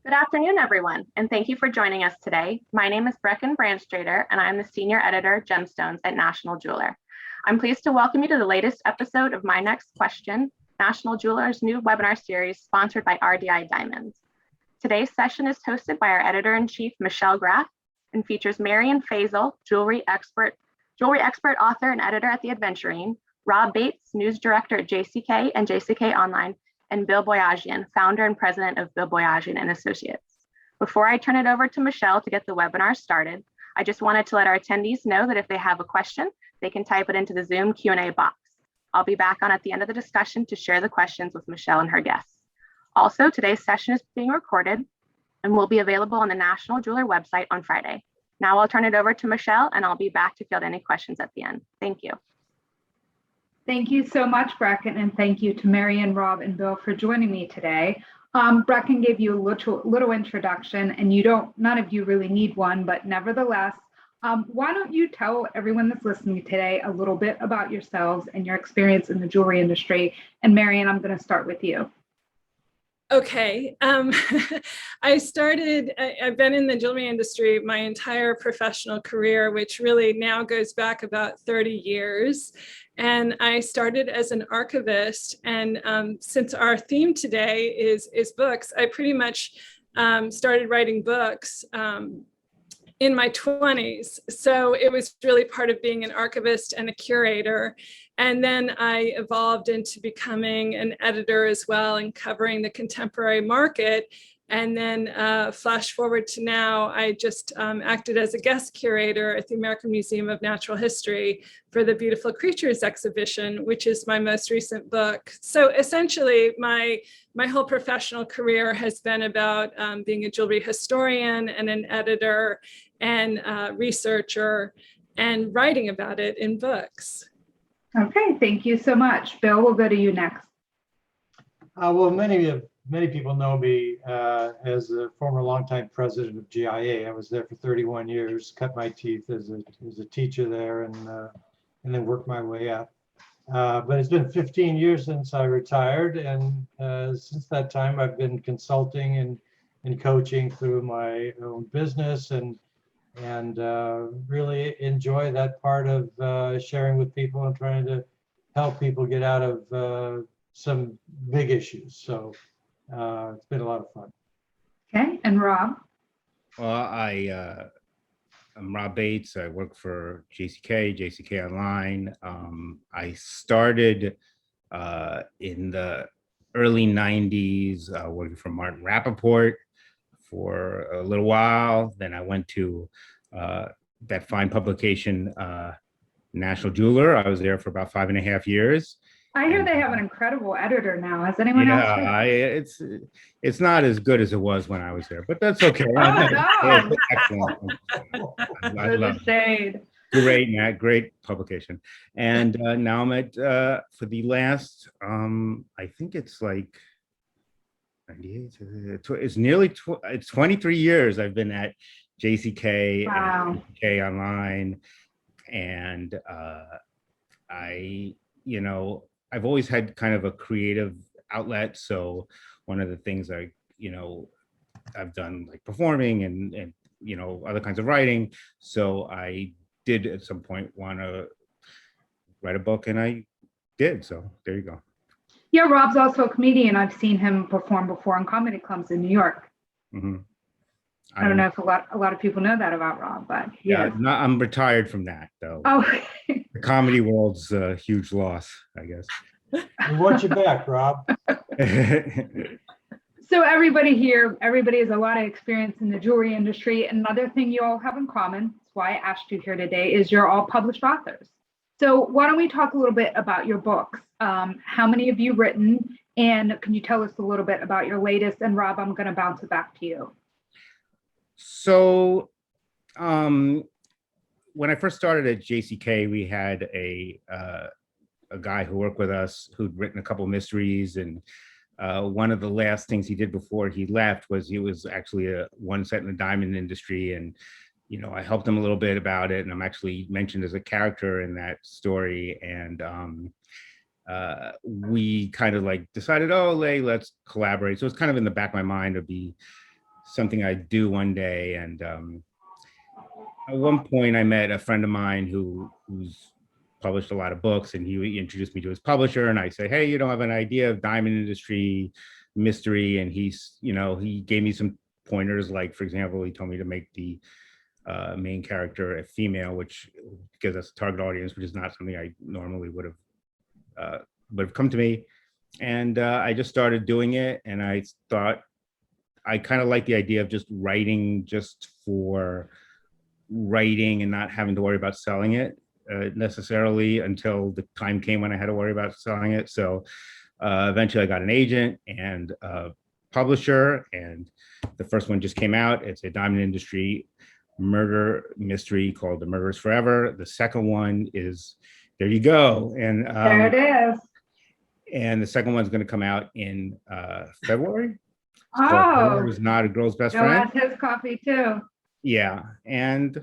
Good afternoon, everyone, and thank you for joining us today. My name is Brecken Brandstrader, and I'm the Senior Editor, Gemstones at National Jeweler. I'm pleased to welcome you to the latest episode of My Next Question, National Jeweler's new webinar series sponsored by RDI Diamonds. Today's session is hosted by our Editor-in-Chief, Michelle Graff, and features Marion Fasel, jewelry expert, author, and editor at The Adventuring, Rob Bates, news director at JCK and JCK Online, and Bill Boyajian, founder and president of Bill Boyajian and Associates. Before I turn it over to Michelle to get the webinar started, I just wanted to let our attendees know that if they have a question, they can type it into the Zoom Q&A box. I'll be back on at the end of the discussion to share the questions with Michelle and her guests. Also, today's session is being recorded and will be available on the National Jeweler website on Friday. Now I'll turn it over to Michelle and I'll be back to field any questions at the end. Thank you. Thank you so much, Brecken, and thank you to Marion, Rob, and Bill for joining me today. Brecken gave you a little introduction, and none of you really need one, but nevertheless, why don't you tell everyone that's listening today a little bit about yourselves and your experience in the jewelry industry? And Marion, I'm going to start with you. Okay. I've been in the jewelry industry my entire professional career, which really now goes back about 30 years. And I started as an archivist. And since our theme today is books, I pretty much started writing books in my 20s. So it was really part of being an archivist and a curator. And then I evolved into becoming an editor as well and covering the contemporary market. And then flash forward to now, I just acted as a guest curator at the American Museum of Natural History for the Beautiful Creatures exhibition, which is my most recent book. So essentially, my whole professional career has been about being a jewelry historian and an editor and researcher and writing about it in books. Okay, thank you so much. Bill, we'll go to you next. Well, many people know me as a former longtime president of GIA. I was there for 31 years, cut my teeth as a teacher there, and then worked my way up. But it's been 15 years since I retired, and since that time, I've been consulting and coaching through my own business, and really enjoy that part of sharing with people and trying to help people get out of some big issues. So it's been a lot of fun. Okay, and Rob? Well, I'm Rob Bates. I work for JCK Online. I started in the early 90s working for Martin Rappaport for a little while. Then I went to that fine publication, National Jeweler. I was there for about 5.5 years. I hear they have an incredible editor now. Has anyone else? Yeah, it's not as good as it was when I was there, but that's okay. Oh, no. Excellent. I love it. Great publication. And now I'm at for the last I think it's like 98. It's 23 years I've been at JCK. Wow. And JCK Online, and I've always had kind of a creative outlet. So one of the things I've done, like performing and other kinds of writing. So I did at some point want to write a book, and I did. So there you go. Yeah, Rob's also a comedian. I've seen him perform before in comedy clubs in New York. Mm-hmm. I don't know if a lot of people know that about Rob, but yeah, I'm retired from that though. Oh, the comedy world's a huge loss, I guess. We want you back, Rob. So everybody has a lot of experience in the jewelry industry. Another thing you all have in common, that's why I asked you here today, is you're all published authors. So why don't we talk a little bit about your books? How many have you written? And can you tell us a little bit about your latest? And Rob, I'm going to bounce it back to you. So when I first started at JCK, we had a guy who worked with us who'd written a couple mysteries, and one of the last things he did before he left was he was actually one set in the diamond industry, and I helped him a little bit about it, and I'm actually mentioned as a character in that story. And we kind of like decided, let's collaborate. So it's kind of in the back of my mind to be something I do one day. And at one point I met a friend of mine who's published a lot of books, and he introduced me to his publisher, and I said, hey, you don't have an idea of diamond industry mystery? And he gave me some pointers. Like, for example, he told me to make the main character a female, because that's a target audience, which is not something I normally would have come to me. And I just started doing it, and I thought I kind of like the idea of just writing just for writing and not having to worry about selling it necessarily until the time came when I had to worry about selling it. So eventually I got an agent and a publisher, and the first one just came out. It's a diamond industry murder mystery called The Murderers Forever. The second one is, there you go. And there it is. And the second one's going to come out in February. Oh, It was not a girl's best Joe friend. has his copy too. Yeah, and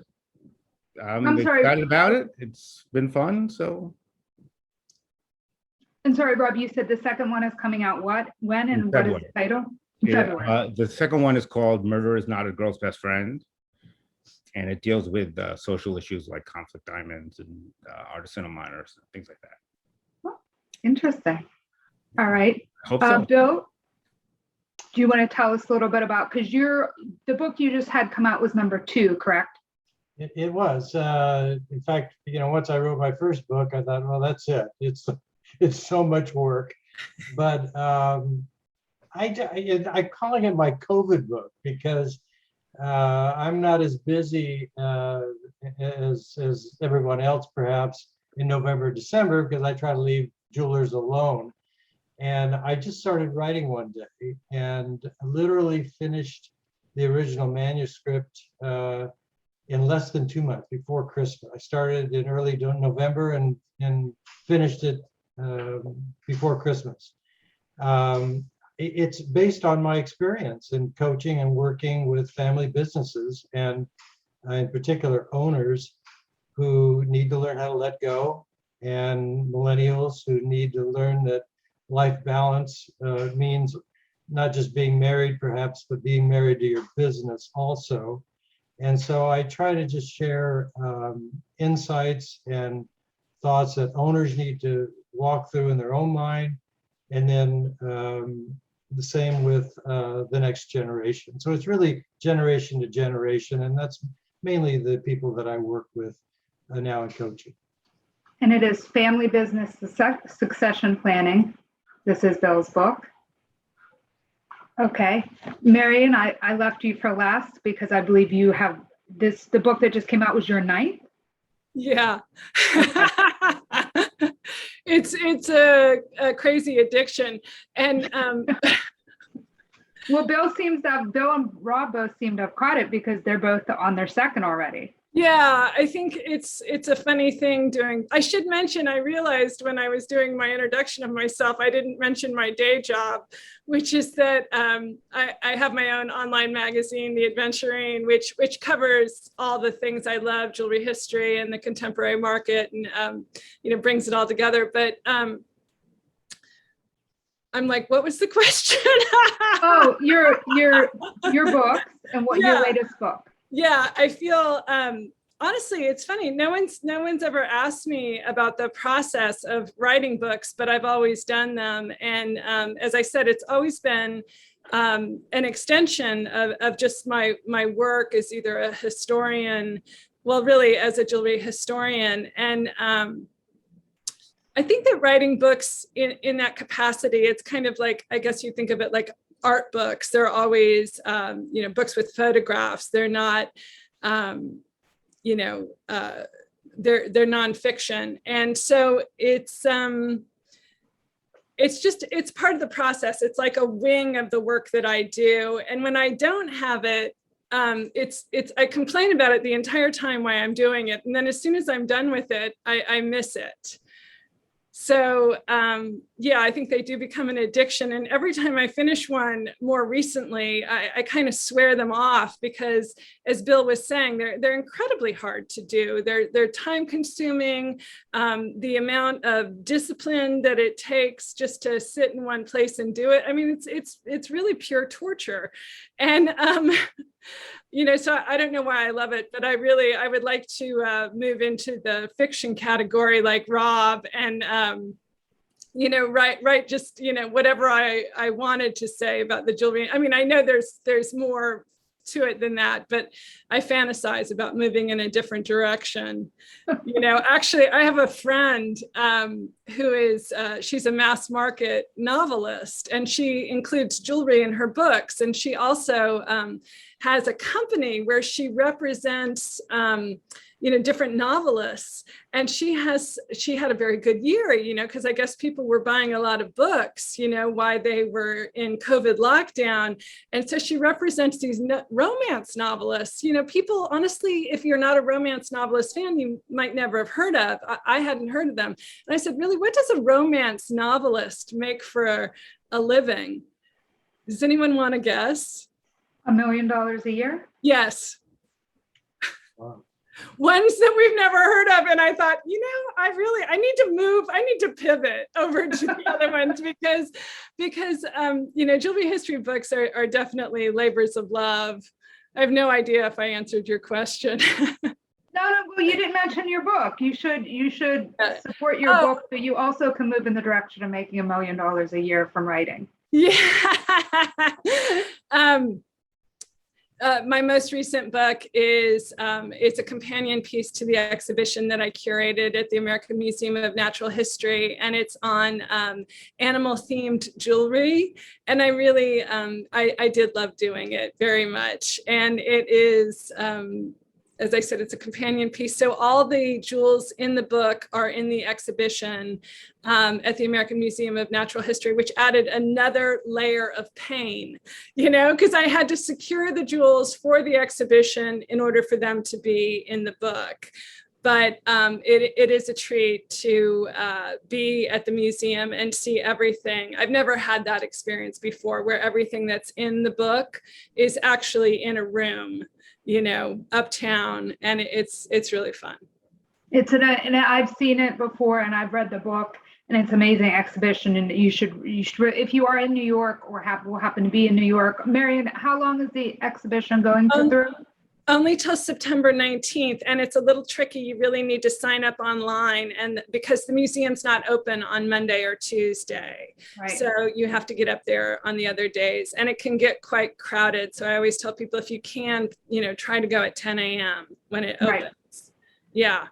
I'm sorry. excited about it. It's been fun. So, And sorry, Rob, you said the second one is coming out when, and what is the title? In February. The second one is called Murder is Not a Girl's Best Friend, and it deals with social issues like conflict diamonds and artisanal miners and things like that. Oh, interesting. All right. Hope so. Bill, do you want to tell us a little bit about, because the book you just had come out was number 2, correct? It was. In fact, once I wrote my first book, I thought, well, that's it. It's so much work. But I'm calling it my COVID book because I'm not as busy as everyone else, perhaps, in November, December, because I try to leave jewelers alone. And I just started writing one day and literally finished the original manuscript in less than 2 months, before Christmas. I started in early November and finished it before Christmas. It's based on my experience in coaching and working with family businesses, and in particular owners who need to learn how to let go, and millennials who need to learn that life balance means not just being married, perhaps, but being married to your business also. And so I try to just share insights and thoughts that owners need to walk through in their own mind, and then the same with the next generation. So it's really generation to generation, and that's mainly the people that I work with now in coaching. And it is Family Business Succession Planning. This is Bill's book. Okay. Marion, I left you for last because I believe you have the book that just came out was your 9th? Yeah. It's a crazy addiction. And well, Bill and Rob both seem to have caught it because they're both on their second already. Yeah, I think it's a funny thing I should mention, I realized when I was doing my introduction of myself, I didn't mention my day job, which is that I have my own online magazine, The Adventuring, which covers all the things I love, jewelry history and the contemporary market, and brings it all together. But I'm like, what was the question? Oh, your books and what your latest book. Yeah, I feel honestly, it's funny. No one's ever asked me about the process of writing books, but I've always done them. And as I said, it's always been an extension of just my work as either a historian, well, really as a jewelry historian. And I think that writing books in that capacity, it's kind of like, I guess you think of it like art books. They're always, books with photographs. They're not, they're nonfiction. And so it's part of the process. It's like a wing of the work that I do. And when I don't have it, I complain about it the entire time while I'm doing it. And then as soon as I'm done with it, I miss it. So yeah, I think they do become an addiction. And every time I finish one more recently, I kind of swear them off because, as Bill was saying, they're incredibly hard to do. They're time consuming. The amount of discipline that it takes just to sit in one place and do it. I mean, it's really pure torture. And you know, so I don't know why I love it, but I would like to move into the fiction category like Rob and, you know, write just, you know, whatever I wanted to say about the jewelry. I mean, I know there's more to it than that, but I fantasize about moving in a different direction. You know, actually, I have a friend who is, she's a mass market novelist, and she includes jewelry in her books. And she also has a company where she represents, you know, different novelists. And she had a very good year, you know, because I guess people were buying a lot of books, you know, while they were in COVID lockdown. And so she represents these romance novelists. You know, people, honestly, if you're not a romance novelist fan, you might never have heard of. I hadn't heard of them. And I said, really, what does a romance novelist make for a living? Does anyone want to guess? $1 million a year? Yes. Wow. Ones that we've never heard of. And I thought, you know, I need to move, I need to pivot over to the other ones because you know, jewelry history books are definitely labors of love. I have no idea if I answered your question. No, well, you didn't mention your book. You should support your book, but you also can move in the direction of making $1 million a year from writing. Yeah. My most recent book is, it's a companion piece to the exhibition that I curated at the American Museum of Natural History, and it's on animal-themed jewelry. And I really, I did love doing it very much. And it is, as I said, it's a companion piece. So all the jewels in the book are in the exhibition at the American Museum of Natural History, which added another layer of pain, you know, because I had to secure the jewels for the exhibition in order for them to be in the book. But it is a treat to be at the museum and see everything. I've never had that experience before, where everything that's in the book is actually in a room, you know, uptown, and it's really fun. And I've seen it before, and I've read the book, and it's an amazing exhibition. And you should if you are in New York or will happen to be in New York. Marion, how long is the exhibition going through? Only till September 19th, and it's a little tricky. You really need to sign up online, and because the museum's not open on Monday or Tuesday. Right. So you have to get up there on the other days, and it can get quite crowded. So I always tell people, if you can, you know, try to go at 10 a.m. when it opens. Right. Yeah.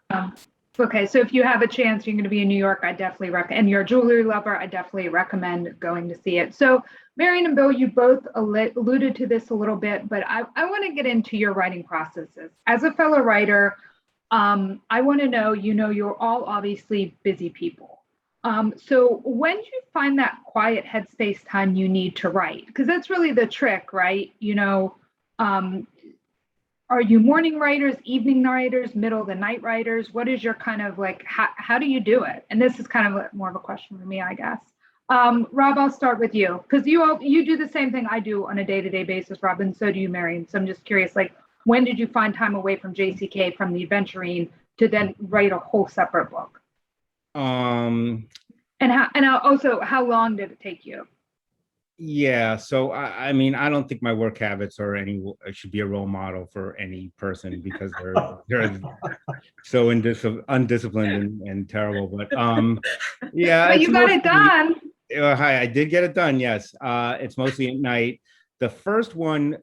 Okay, so if you have a chance, you're going to be in New York, I definitely recommend, and you're a jewelry lover, I definitely recommend going to see it. So Marion and Bill, you both alluded to this a little bit, but I want to get into your writing processes. As a fellow writer, I want to know, you know, you're all obviously busy people. So when do you find that quiet headspace time you need to write? Because that's really the trick, right? You know, are you morning writers, evening writers, middle of the night writers? What is your kind of like, how do you do it? And this is kind of more of a question for me, I guess. Rob, I'll start with you, because you do the same thing I do on a day-to-day basis, Rob, and so do you, Marion. So I'm just curious, like, when did you find time away from JCK, from the Adventurine, to then write a whole separate book? And how long did it take you? Yeah, so I mean, I don't think my work habits should be a role model for any person, because they're so undisciplined and terrible. But yeah, but you got it done. Hi, I did get it done. Yes, it's mostly at night. The first one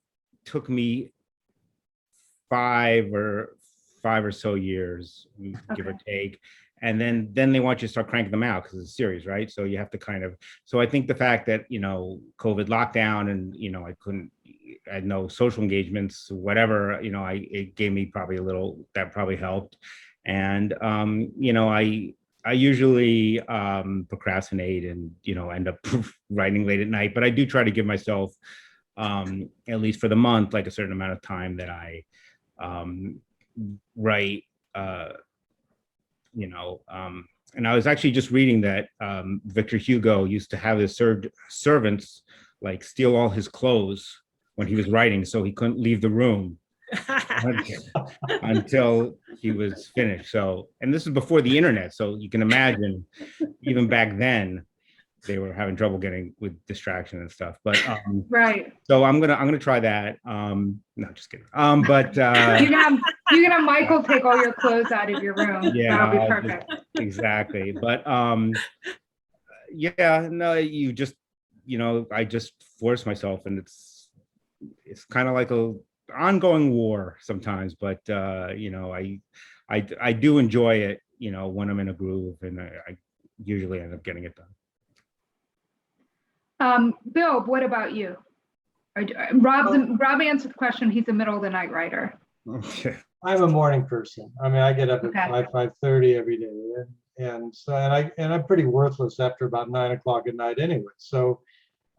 took me five or so years, give or take. And then they want you to start cranking them out because it's a series, right? So you have to so I think the fact that, you know, COVID lockdown and, you know, I had no social engagements, whatever, you know, it gave me probably that probably helped. And, you know, I usually procrastinate and, you know, end up writing late at night, but I do try to give myself, at least for the month, like a certain amount of time that I write, you know, And I was actually just reading that Victor Hugo used to have his servants like steal all his clothes when he was writing, so he couldn't leave the room until he was finished. So, and this is before the internet, so you can imagine even back then they were having trouble getting with distraction and stuff. But Right. so I'm gonna try that. No, just kidding. But You can have Michael take all your clothes out of your room. yeah, That'll be perfect. exactly. But yeah, no, you just, I just force myself, and it's kind of like a ongoing war sometimes. But I do enjoy it, when I'm in a groove, and I usually end up getting it done. Bill, what about you? Rob answered the question. He's a middle of the night writer. I'm a morning person. I mean, I get up at Okay. 5:30 every day, and I'm pretty worthless after about 9 o'clock at night anyway. So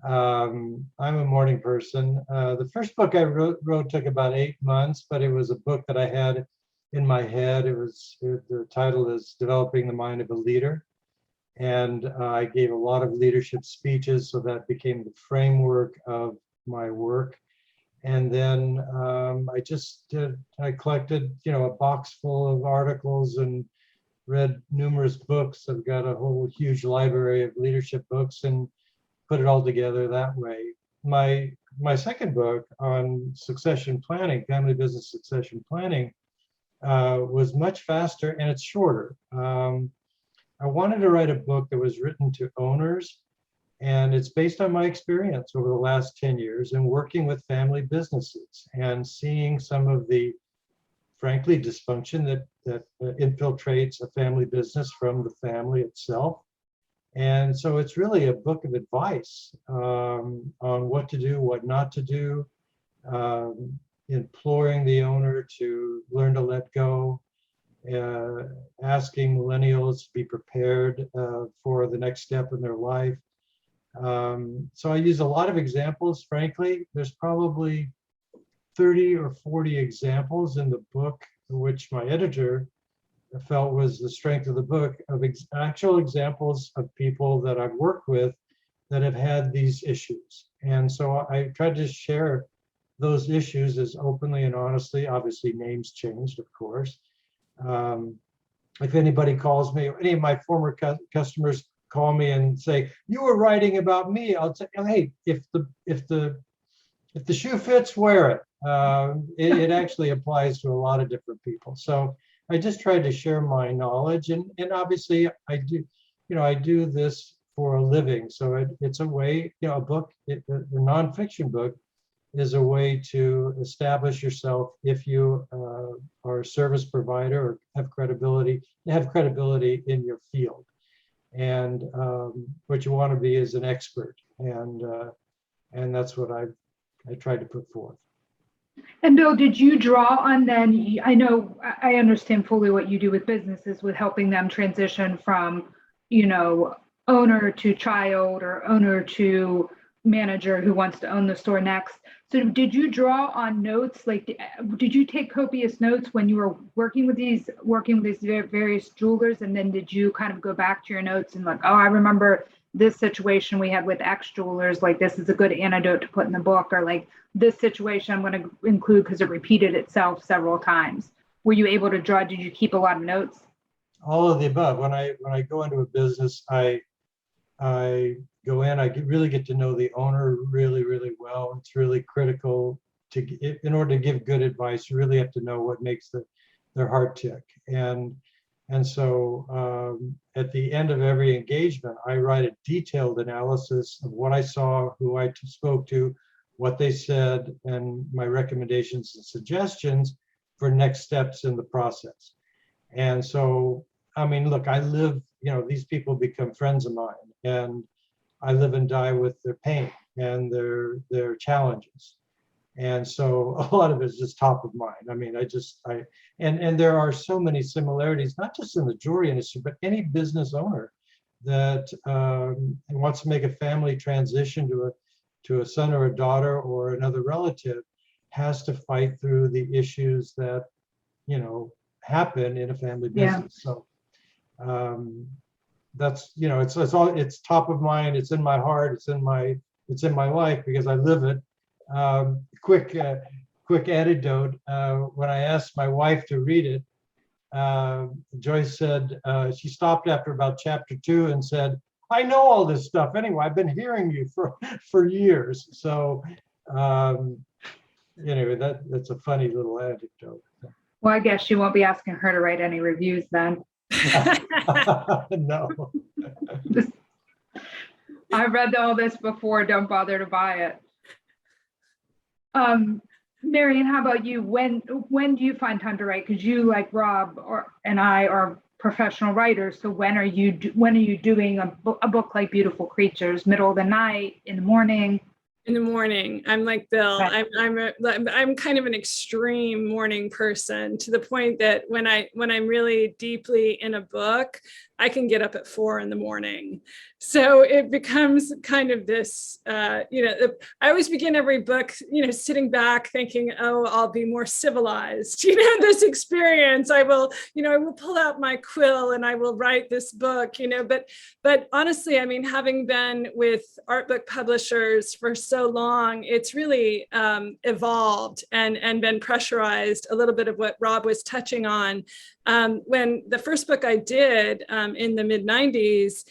I'm a morning person. The first book I wrote took about 8 months, but it was a book that I had in my head. The title is Developing the Mind of a Leader. And I gave a lot of leadership speeches, so that became the framework of my work. And then I collected, a box full of articles and read numerous books. I've got a whole huge library of leadership books and put it all together that way. My second book on succession planning, family business succession planning, was much faster and it's shorter. I wanted to write a book that was written to owners, and it's based on my experience over the last 10 years in working with family businesses and seeing some of the, frankly, dysfunction that infiltrates a family business from the family itself. And so it's really a book of advice on what to do, what not to do, imploring the owner to learn to let go, asking millennials to be prepared for the next step in their life. So I use a lot of examples, frankly. There's probably 30 or 40 examples in the book, which my editor felt was the strength of the book, of actual examples of people that I've worked with that have had these issues. And so I tried to share those issues as openly and honestly. Obviously, names changed, of course. If anybody calls me, or any of my former customers call me and say, "You were writing about me," I'll say, "Hey, if the shoe fits, wear it." It actually applies to a lot of different people. So I just tried to share my knowledge, and obviously I do this for a living. So it's a way, a book, a nonfiction book, is a way to establish yourself if you are a service provider or have credibility in your field. And what you want to be is an expert, and that's what I tried to put forth. And Bill, did you draw on then? I know I understand fully what you do with businesses, with helping them transition from, owner to child or owner to manager who wants to own the store next. So did you draw on notes? Like, did you take copious notes when you were working with these various jewelers? And then did you kind of go back to your notes and like, oh, I remember this situation we had with X jewelers, like this is a good anecdote to put in the book, or like this situation I'm going to include because it repeated itself several times. Were you able to draw? Did you keep a lot of notes? All of the above. When I go into a business, I go in, I really get to know the owner really, really well. It's really critical in order to give good advice, you really have to know what makes their heart tick. And so at the end of every engagement, I write a detailed analysis of what I saw, who I spoke to, what they said, and my recommendations and suggestions for next steps in the process. And so, I mean, look, I live, these people become friends of mine, and I live and die with their pain and their challenges. And so a lot of it is just top of mind. I mean, and there are so many similarities, not just in the jewelry industry, but any business owner that wants to make a family transition to a son or a daughter or another relative has to fight through the issues that, happen in a family business. Yeah. So that's, it's top of mind. It's in my heart. It's in my life because I live it. Quick anecdote. When I asked my wife to read it, Joyce said, she stopped after about chapter 2 and said, I know all this stuff anyway. I've been hearing you for years. So anyway, that's a funny little anecdote. Well, I guess you won't be asking her to write any reviews then. No. I've read all this before. Don't bother to buy it. Marion, how about you? When do you find time to write? Because you, like Rob and I, are professional writers. So when are you doing a book like Beautiful Creatures? Middle of the night, in the morning? In the morning. I'm like Bill. Right. I'm kind of an extreme morning person, to the point that when I'm really deeply in a book, I can get up at 4 in the morning. So it becomes kind of this, I always begin every book, sitting back thinking, oh, I'll be more civilized, this experience. I will pull out my quill and I will write this book, but honestly, I mean, having been with art book publishers for so long, it's really evolved and been pressurized, a little bit of what Rob was touching on. When the first book I did in the mid-90s,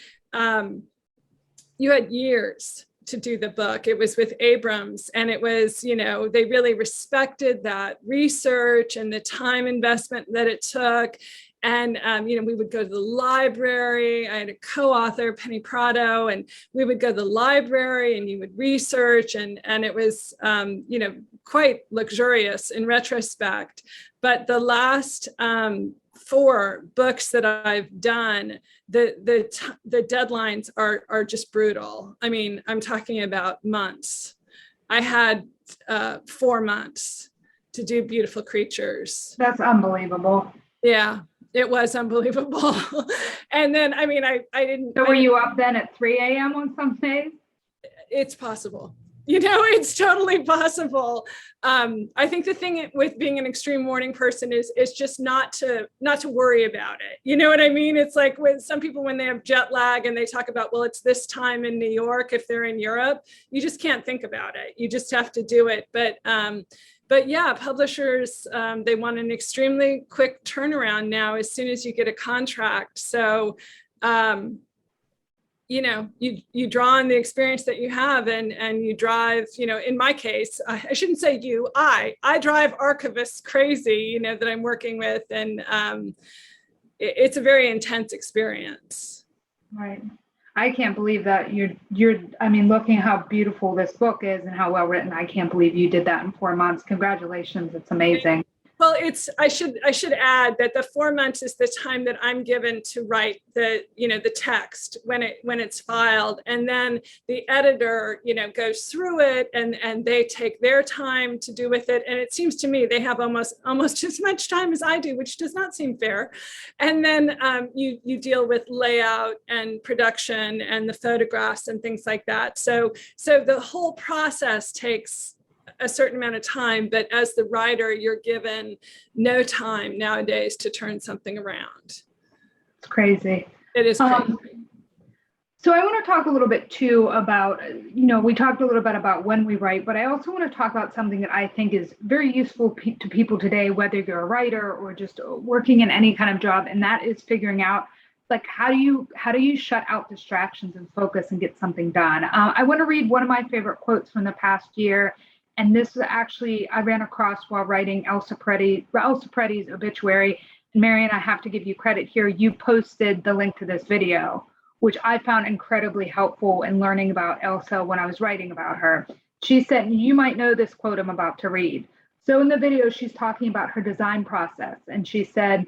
you had years to do the book. It was with Abrams, and it was, they really respected that research and the time investment that it took. And, we would go to the library. I had a co-author, Penny Prado, and we would go to the library and you would research, and it was, quite luxurious in retrospect. But the last 4 books that I've done, the deadlines are just brutal. I mean, I'm talking about months. I had 4 months to do Beautiful Creatures. That's unbelievable. Yeah, it was unbelievable. And then, I mean, I didn't. So were you up then at 3 a.m. on some days? It's possible. It's totally possible. I think the thing with being an extreme morning person is just not to worry about it. You know what I mean? It's like with some people, when they have jet lag and they talk about, well, it's this time in New York, if they're in Europe, you just can't think about it. You just have to do it. But yeah, publishers, they want an extremely quick turnaround now as soon as you get a contract. So, you draw on the experience that you have and you drive, in my case, I shouldn't say you, I drive archivists crazy, that I'm working with, and it's a very intense experience. Right. I can't believe that looking how beautiful this book is and how well written, I can't believe you did that in 4 months. Congratulations. It's amazing. Well, I should add that the 4 months is the time that I'm given to write the text when it's filed, and then the editor goes through it and they take their time to do with it. And it seems to me they have almost as much time as I do, which does not seem fair. And then you deal with layout and production and the photographs and things like that. So the whole process takes a certain amount of time, but as the writer, you're given no time nowadays to turn something around. It's crazy. It is crazy. So I want to talk a little bit too about, we talked a little bit about when we write, but I also want to talk about something that I think is very useful to people today, whether you're a writer or just working in any kind of job, and that is figuring out, like, how do you shut out distractions and focus and get something done? I want to read one of my favorite quotes from the past year. And this is actually, I ran across while writing Elsa Pretty's obituary. And Marion, I have to give you credit here. You posted the link to this video, which I found incredibly helpful in learning about Elsa when I was writing about her. She said, you might know this quote I'm about to read. So in the video, she's talking about her design process. And she said,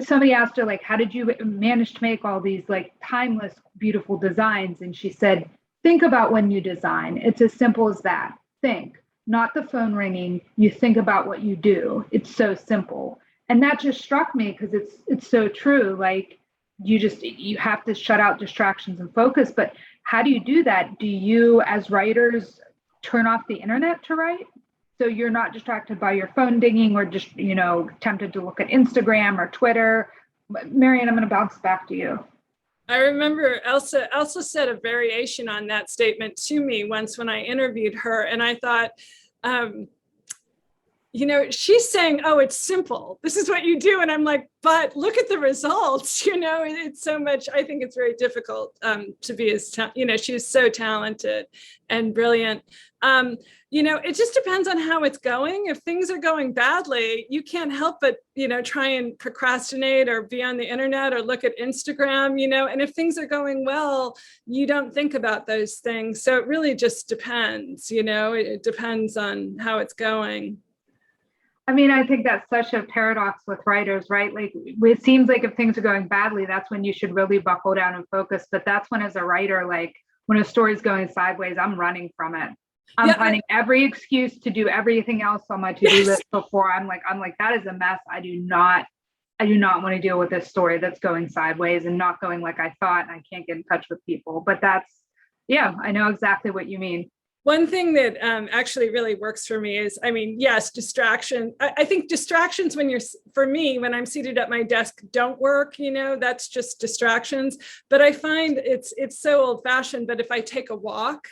somebody asked her, like, how did you manage to make all these like timeless, beautiful designs? And she said, think about when you design. It's as simple as that. Think, not the phone ringing. You think about what you do. It's so simple. And that just struck me because it's so true. Like you have to shut out distractions and focus. But how do you do that? Do you, as writers, turn off the internet to write? So you're not distracted by your phone dinging or just, tempted to look at Instagram or Twitter. Marion, I'm going to bounce back to you. I remember Elsa said a variation on that statement to me once when I interviewed her, and I thought, you know, she's saying, oh, it's simple. This is what you do. And I'm like, but look at the results. You know, it's so much. I think it's very difficult to be as, you know, she's so talented and brilliant. You know, it just depends on how it's going. If things are going badly, you can't help but, you know, try and procrastinate or be on the internet or look at Instagram, you know, and if things are going well, you don't think about those things. So it really just depends, you know, it depends on how it's going. I mean, I think that's such a paradox with writers, right? Like, it seems like if things are going badly, that's when you should really buckle down and focus. But that's when, as a writer, like when a story's going sideways, I'm running from it. I'm finding every excuse to do everything else on my to-do list before I'm like, that is a mess. I do not want to deal with this story that's going sideways and not going like I thought, and I can't get in touch with people. But that's, yeah, I know exactly what you mean. One thing that actually really works for me is, I mean, yes, distraction. I think distractions for me, when I'm seated at my desk, don't work, you know, that's just distractions. But I find it's so old fashioned, but if I take a walk,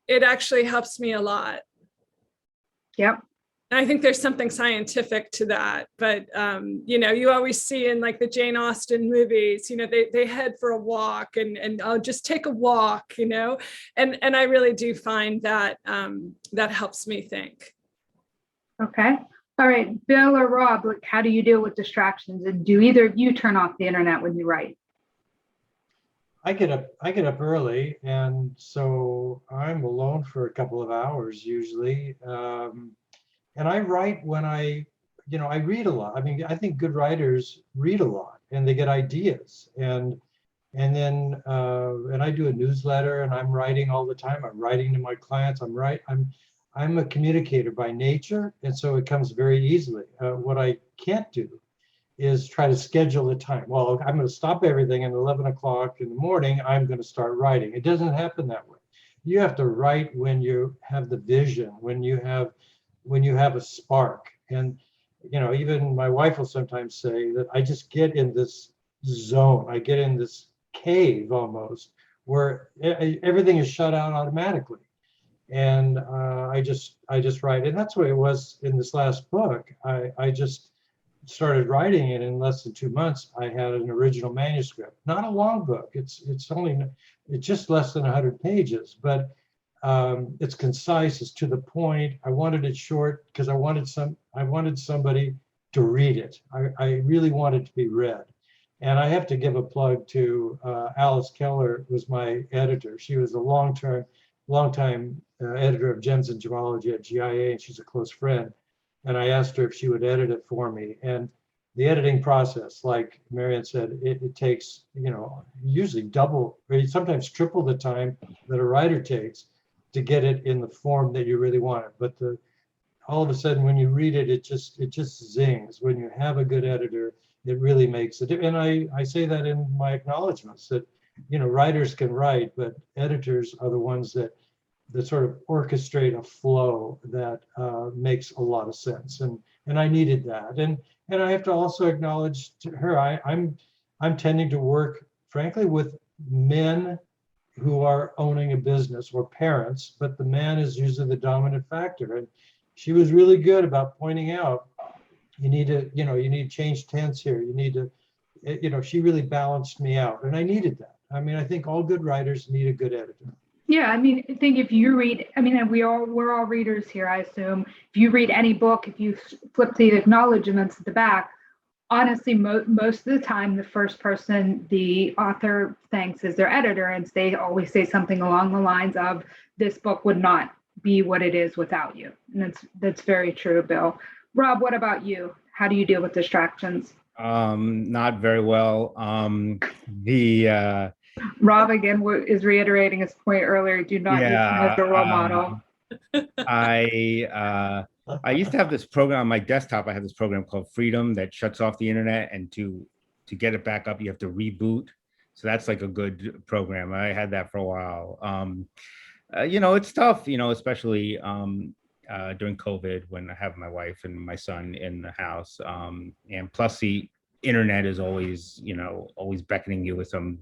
it actually helps me a lot. Yep. And I think there's something scientific to that, but you know, you always see in like the Jane Austen movies, you know, they head for a walk and I'll just take a walk, you know, and I really do find that that helps me think. Okay. All right, Bill or Rob, like, how do you deal with distractions, and do either of you turn off the internet when you write? I get up early, and so I'm alone for a couple of hours usually. And I write when I read a lot. I mean, I think good writers read a lot and they get ideas. And then I do a newsletter, and I'm writing all the time. I'm writing to my clients. I'm a communicator by nature, and so it comes very easily. What I can't do is try to schedule the time. Well, I'm going to stop everything, and 11 o'clock in the morning, I'm going to start writing. It doesn't happen that way. You have to write when you have the vision, when you have a spark. And, you know, even my wife will sometimes say that I just get in this zone. I get in this cave almost where everything is shut out automatically. And I just write. And that's what it was in this last book. I just started writing it in less than 2 months. I had an original manuscript, not a long book. It's just less than 100 pages, but it's concise, it's to the point. I wanted it short because I wanted somebody to read it. I really wanted to be read. And I have to give a plug to Alice Keller, who was my editor. She was a long-time editor of Gems in Gemology at GIA, and she's a close friend. And I asked her if she would edit it for me. And the editing process, like Marion said, it takes, you know, usually double or sometimes triple the time that a writer takes to get it in the form that you really want it. But all of a sudden, when you read it, it just zings. When you have a good editor, it really makes it. And I say that in my acknowledgments that, you know, writers can write, but editors are the ones that sort of orchestrate a flow that makes a lot of sense. And I needed that. And I have to also acknowledge to her, I'm tending to work, frankly, with men who are owning a business or parents, but the man is usually the dominant factor. And she was really good about pointing out, you need to change tense here. You need to, you know, she really balanced me out, and I needed that. I mean, I think all good writers need a good editor. Yeah, I mean, I think if you read, I mean, we're all readers here, I assume. If you read any book, if you flip the acknowledgments at the back, honestly, most of the time, the first person the author thanks is their editor, and they always say something along the lines of, "This book would not be what it is without you." And that's very true, Bill. Rob, what about you? How do you deal with distractions? Not very well. Rob again is reiterating his point earlier. Do not use him as a role model. I used to have this program on my desktop. I have this program called Freedom that shuts off the internet, and to get it back up, you have to reboot. So that's like a good program. I had that for a while. You know, it's tough, you know, especially during COVID when I have my wife and my son in the house. And plus internet is always, always beckoning you with some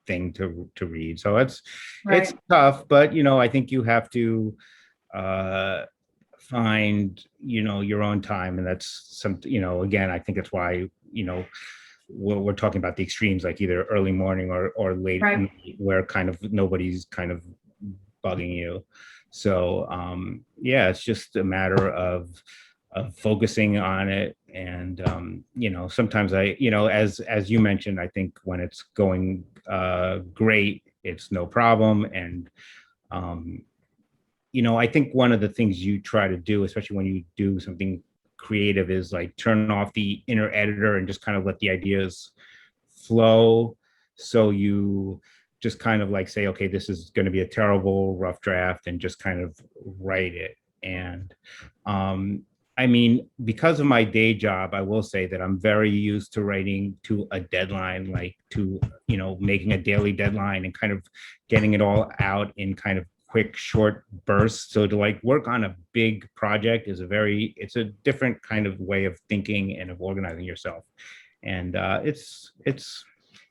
thing to read. So it's tough, but I think you have to find your own time, and that's something, again, I think that's why we're talking about the extremes, like either early morning or late at night, where kind of nobody's kind of bugging you. So yeah, it's just a matter of focusing on it. And sometimes as you mentioned, I think when it's going great, it's no problem. And I think one of the things you try to do, especially when you do something creative, is like turn off the inner editor and just kind of let the ideas flow. So you just kind of like say, okay, this is going to be a terrible rough draft, and just kind of write it. And I mean, because of my day job, I will say that I'm very used to writing to a deadline, like to, making a daily deadline and kind of getting it all out in kind of quick, short bursts. So to like work on a big project is it's a different kind of way of thinking and of organizing yourself. And it's,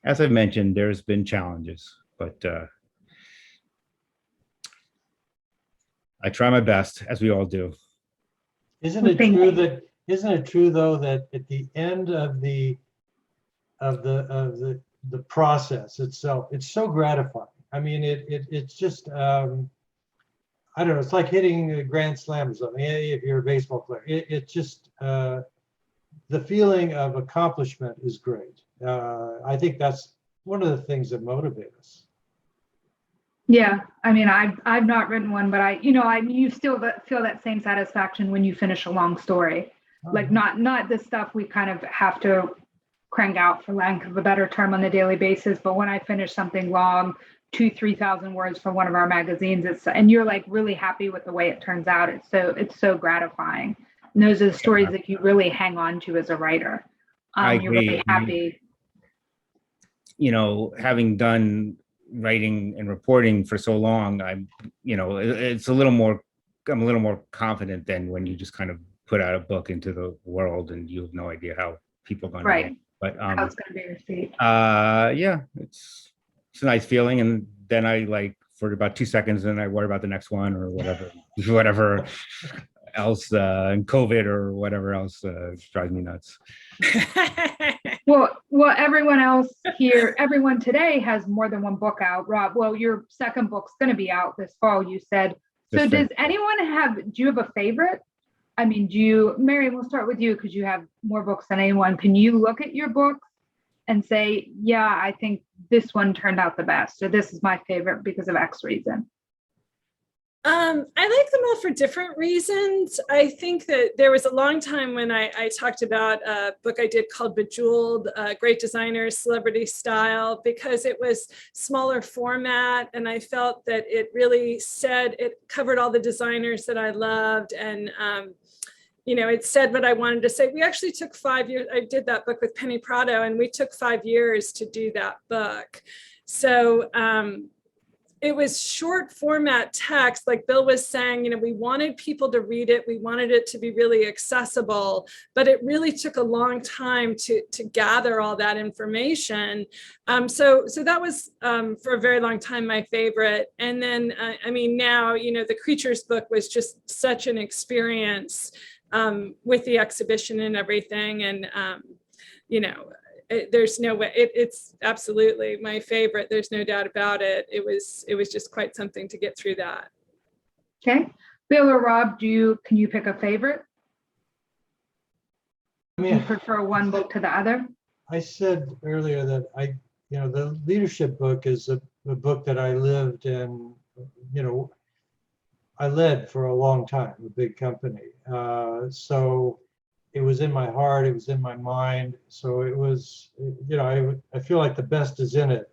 as I've mentioned, there's been challenges, but I try my best, as we all do. Isn't it true though that at the end of the process itself, it's so gratifying. I mean, it's just I don't know, it's like hitting a grand slam or something. If you're a baseball player, it's just the feeling of accomplishment is great. I think that's one of the things that motivate us. Yeah, I mean, I've not written one, but you still feel that same satisfaction when you finish a long story. Like not the stuff we kind of have to crank out, for lack of a better term, on a daily basis. But when I finish something long, 2,000-3,000 words for one of our magazines, and you're like really happy with the way it turns out. It's so gratifying. And those are the stories that you really hang on to as a writer. I agree. You're really happy. Having done writing and reporting for so long, it's a little more, I'm a little more confident than when you just kind of put out a book into the world and you have no idea how people are going to react. But how it's going to be received. Yeah, it's a nice feeling. And then I like for about 2 seconds, and I worry about the next one or whatever else, and COVID or whatever else drives me nuts. Well, everyone today has more than one book out, Rob. Well, your second book's going to be out this fall, you said. So do you have a favorite? I mean, Marion, we'll start with you because you have more books than anyone. Can you look at your books and say, yeah, I think this one turned out the best, or this is my favorite because of X reason? I like them all for different reasons. I think that there was a long time when I talked about a book I did called Bejeweled, Great Designers, Celebrity Style, because it was smaller format. And I felt that it really it covered all the designers that I loved. And, it said what I wanted to say. We actually took 5 years. I did that book with Penny Prado, and we took 5 years to do that book. So, it was short format text, like Bill was saying, we wanted people to read it. We wanted it to be really accessible, but it really took a long time to gather all that information. So that was for a very long time my favorite. And then, now, the Creatures book was just such an experience with the exhibition and everything. And, there's no way, it's absolutely my favorite. There's no doubt about it. It was just quite something to get through that. Okay. Bill or Rob, can you pick a favorite? Do you prefer one book to the other? I said earlier that the leadership book is a book that I lived in, I led for a long time, a big company. So it was in my heart, it was in my mind. So it was, I feel like the best is in it.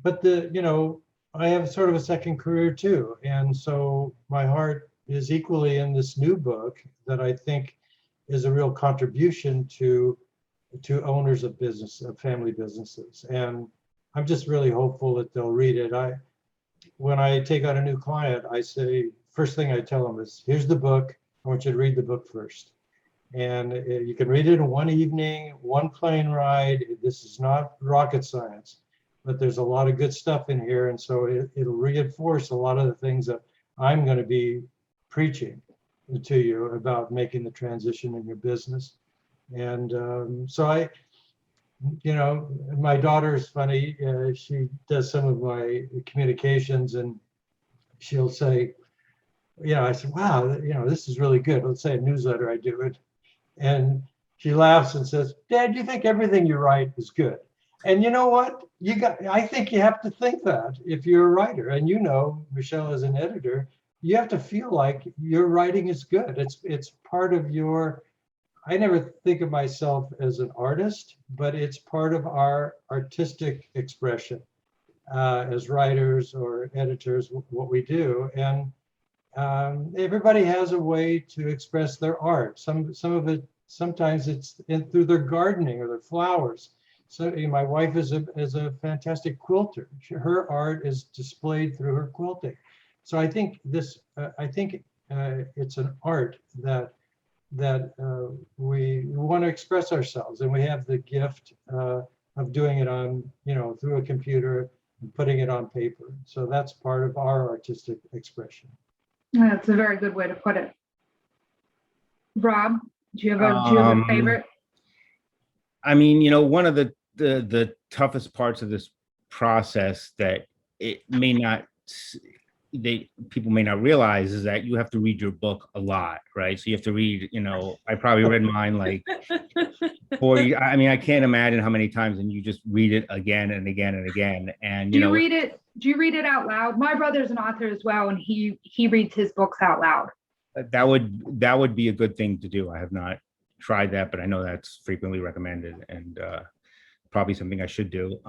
But I have sort of a second career too. And so my heart is equally in this new book that I think is a real contribution to owners of business, of family businesses. And I'm just really hopeful that they'll read it. When I take on a new client, I say, first thing I tell them is, here's the book. I want you to read the book first. And you can read it in one evening, one plane ride. This is not rocket science, but there's a lot of good stuff in here. And so it'll reinforce a lot of the things that I'm going to be preaching to you about making the transition in your business. And so my daughter's funny. She does some of my communications, and she'll say, I said, wow, this is really good. Let's say a newsletter I do it. And she laughs and says, Dad, you think everything you write is good? And you know what? I think you have to think that if you're a writer. And Michelle, as an editor, you have to feel like your writing is good. It's part of I never think of myself as an artist, but it's part of our artistic expression as writers or editors, what we do. And everybody has a way to express their art. Some of it, sometimes it's through their gardening or their flowers. So my wife is a fantastic quilter. Her art is displayed through her quilting. So I think it's an art that we want to express ourselves, and we have the gift of doing it on, through a computer and putting it on paper. So that's part of our artistic expression. That's a very good way to put it. Rob, do you have a favorite? I mean, one of the toughest parts of this process that people may not realize is that you have to read your book a lot, right? So you have to read, I probably read mine like 40. I mean, I can't imagine how many times, and you just read it again and again and again. And do you read it out loud? My brother's an author as well, and he reads his books out loud. That would be a good thing to do. I have not tried that, but I know that's frequently recommended, and probably something I should do.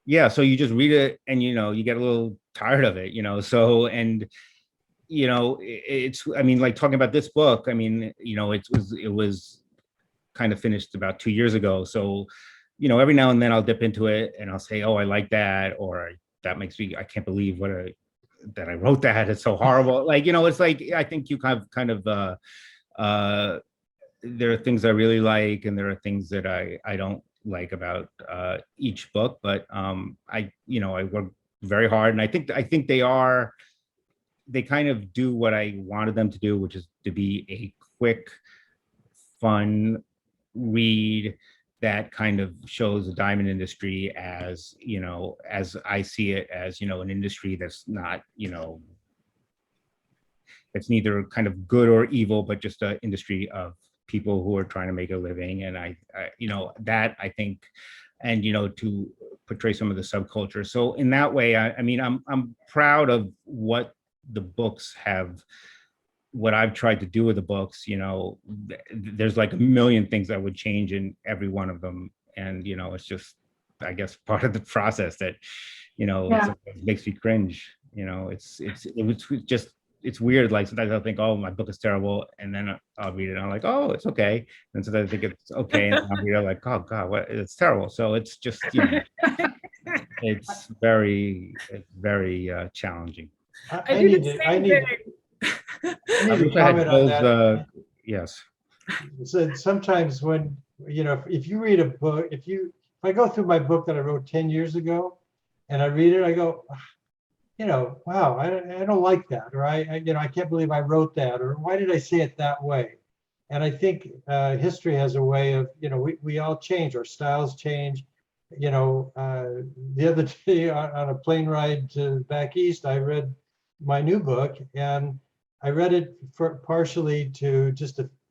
Yeah, so you just read it, and you get a little tired of it, so, and it's, I mean, like talking about this book, I mean, it was kind of finished about 2 years ago. So, every now and then I'll dip into it and I'll say, oh, I like that, or that makes me, I can't believe that I wrote that. It's so horrible. Like, it's like, I think you kind of there are things I really like, and there are things that I don't like about each book, but I work very hard, and I think they kind of do what I wanted them to do, which is to be a quick, fun read that kind of shows the diamond industry as, as I see it, as, an industry that's not, it's neither kind of good or evil, but just an industry of people who are trying to make a living. And I that I think, and, to portray some of the subculture. So in that way, I mean, I'm proud of what the books have, what I've tried to do with the books. There's like a million things I would change in every one of them. And, it's just, I guess, part of the process that, it makes me cringe. It's weird. Like sometimes I'll think, oh, my book is terrible, and then I'll read it and I'm like, oh, it's okay. And sometimes I think it's okay, and I'll read it like, oh God, it's terrible. So it's just, it's very challenging. I need to comment on that. Yes. So sometimes when, if you read a book, if I go through my book that I wrote 10 years ago and I read it, I go, wow, I don't like that, or I can't believe I wrote that, or why did I say it that way? And I think history has a way of, we all change, our styles change. The other day on a plane ride back east, I read my new book, and I read it partially to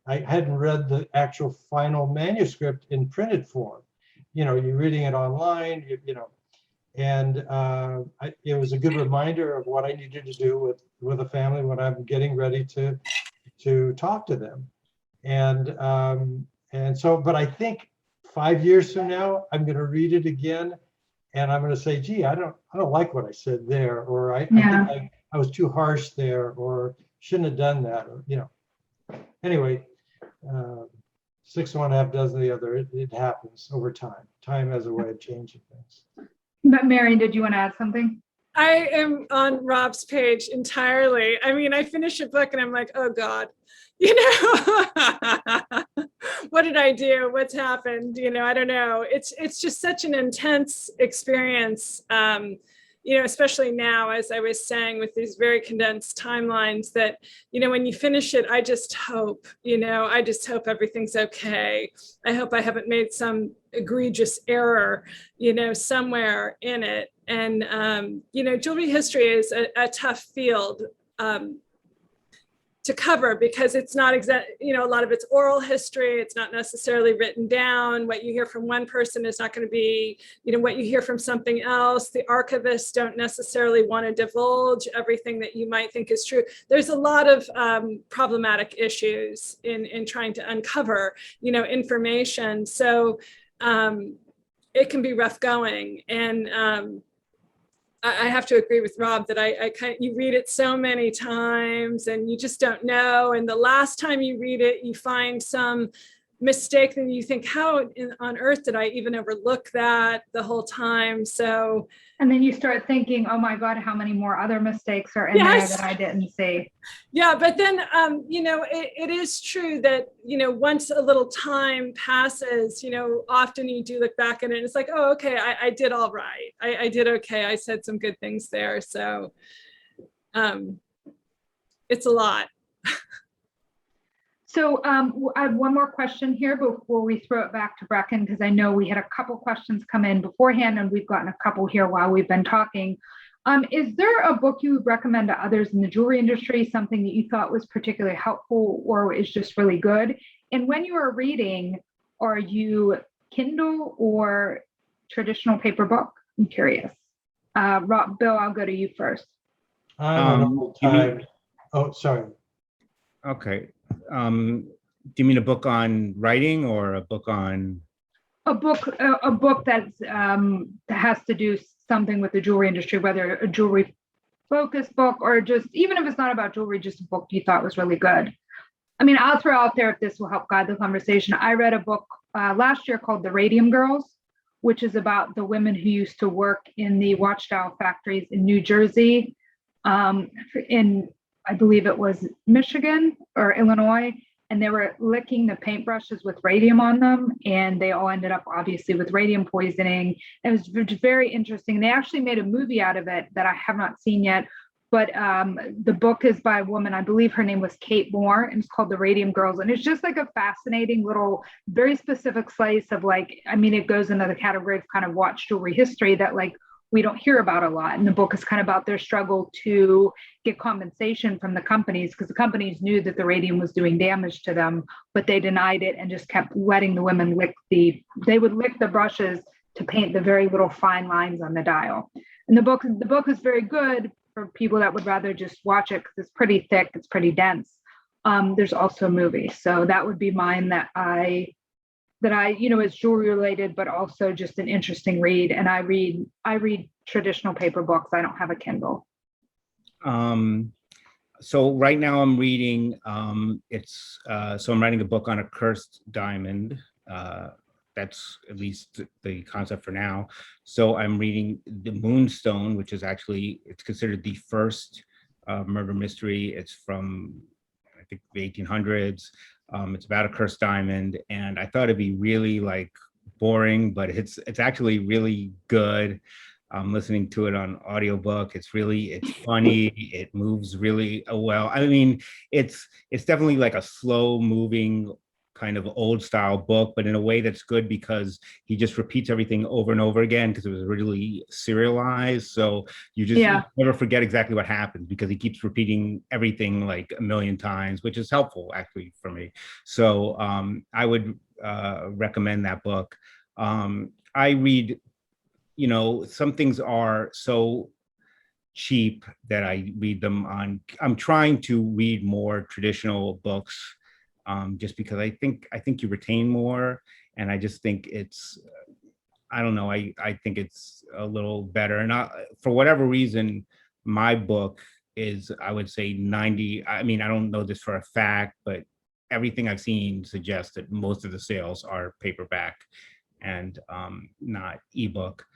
I hadn't read the actual final manuscript in printed form. You're reading it online, and it was a good reminder of what I needed to do with a family when I'm getting ready to talk to them. And so, but I think 5 years from now, I'm going to read it again, and I'm going to say, gee, I don't like what I said there, or I think I was too harsh there, or shouldn't have done that, or anyway, 6 of one, half dozen of the other. It happens over time. Time has a way of changing things. But Marion, did you want to add something? I am on Rob's page entirely. I mean, I finish a book and I'm like, oh God, you know, what did I do? What's happened? You know, I don't know. It's just such an intense experience. You know, especially now, as I was saying, with these very condensed timelines that, you know, when you finish it, I just hope, you know, I just hope everything's okay. I hope I haven't made some egregious error, you know, somewhere in it. And, you know, jewelry history is a tough field to cover because it's not exact, you know, a lot of it's oral history. It's not necessarily written down. What you hear from one person is not going to be, you know, what you hear from something else. The archivists don't necessarily want to divulge everything that you might think is true. There's a lot of problematic issues in trying to uncover, you know, information. So it can be rough going. And I have to agree with Rob that you read it so many times and you just don't know. And the last time you read it, you find some mistake and you think, how on earth did I even overlook that the whole time? So, and then you start thinking, oh my God, how many more other mistakes are in there that I didn't see? Yeah, but then, you know, it is true that, you know, once a little time passes, you know, often you do look back at it and it's like, oh, okay, I did all right. I did okay. I said some good things there. So it's a lot. So I have one more question here before we throw it back to Brecken, because I know we had a couple questions come in beforehand and we've gotten a couple here while we've been talking. Is there a book you would recommend to others in the jewelry industry, something that you thought was particularly helpful or is just really good? And when you are reading, are you Kindle or traditional paper book? I'm curious. Bill, I'll go to you first. I'm an old time. Oh, sorry. Okay. Do you mean a book on writing or a book on? A book that's that has to do something with the jewelry industry, whether a jewelry focused book or just, even if it's not about jewelry, just a book you thought was really good. I mean, I'll throw out there, if this will help guide the conversation, I read a book last year called The Radium Girls, which is about the women who used to work in the watch dial factories in New Jersey, in, I believe it was Michigan or Illinois, and they were licking the paintbrushes with radium on them, and they all ended up obviously with radium poisoning. It was very interesting. They actually made a movie out of it that I have not seen yet, but the book is by a woman, I believe her name was Kate Moore, and it's called The Radium Girls. And it's just like a fascinating little, very specific slice of, like, I mean, it goes into the category of kind of watch jewelry history that, like, we don't hear about a lot. And the book is kind of about their struggle to get compensation from the companies, because the companies knew that the radium was doing damage to them, but they denied it and just kept letting the women they would lick the brushes to paint the very little fine lines on the dial. And the book is very good for people that would rather just watch it because it's pretty thick, it's pretty dense. There's also a movie. So that would be mine that I, you know, is jewelry related, but also just an interesting read. And I read traditional paper books. I don't have a Kindle. So right now I'm reading, so I'm writing a book on a cursed diamond. That's at least the concept for now. So I'm reading The Moonstone, which is actually, it's considered the first murder mystery. It's from, I think, the 1800s. It's about a cursed diamond, and I thought it'd be really like boring, but it's actually really good. I'm listening to it on audiobook. It's funny. It moves really well. I mean, it's definitely like a slow moving kind of old style book, but in a way that's good because he just repeats everything over and over again because it was really serialized. So you just never forget exactly what happened because he keeps repeating everything like a million times, which is helpful actually for me. So I would recommend that book. I read, you know, some things are so cheap that I read them on. I'm trying to read more traditional books just because I think you retain more, and I just think it's, I don't know, I think it's a little better. And for whatever reason, my book is, I would say 90, I mean, I don't know this for a fact, but everything I've seen suggests that most of the sales are paperback and not ebook.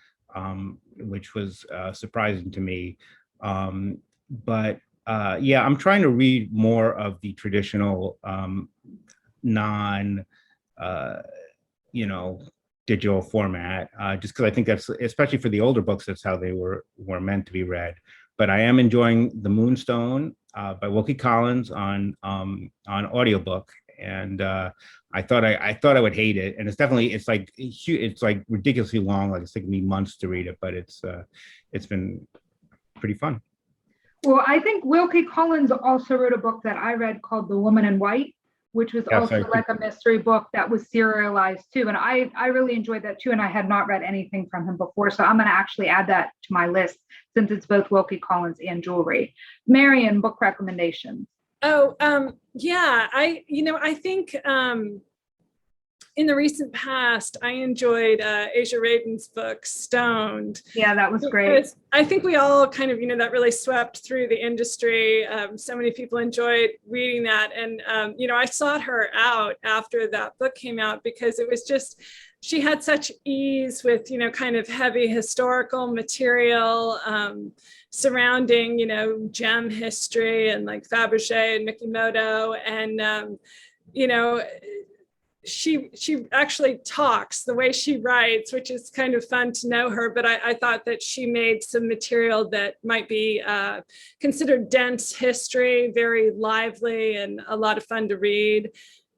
which was surprising to me. But yeah, I'm trying to read more of the traditional non, digital format, just because I think that's, especially for the older books, that's how they were meant to be read. But I am enjoying The Moonstone by Wilkie Collins on audiobook, and I thought I would hate it, and it's like ridiculously long. Like it's taken me months to read it, but it's been pretty fun. Well, I think Wilkie Collins also wrote a book that I read called The Woman in White, which was also like a mystery book that was serialized too. And I really enjoyed that too. And I had not read anything from him before. So I'm going to actually add that to my list since it's both Wilkie Collins and jewelry. Marion, book recommendations. Oh, yeah, I think in the recent past, I enjoyed Asia Radin's book, Stoned. Yeah, that was great. I think we all kind of, that really swept through the industry. So many people enjoyed reading that. And, I sought her out after that book came out because it was just, she had such ease with, kind of heavy historical material surrounding, gem history and like Fabergé and Mikimoto. And, she actually talks the way she writes, which is kind of fun to know her, but I thought that she made some material that might be considered dense history, very lively and a lot of fun to read.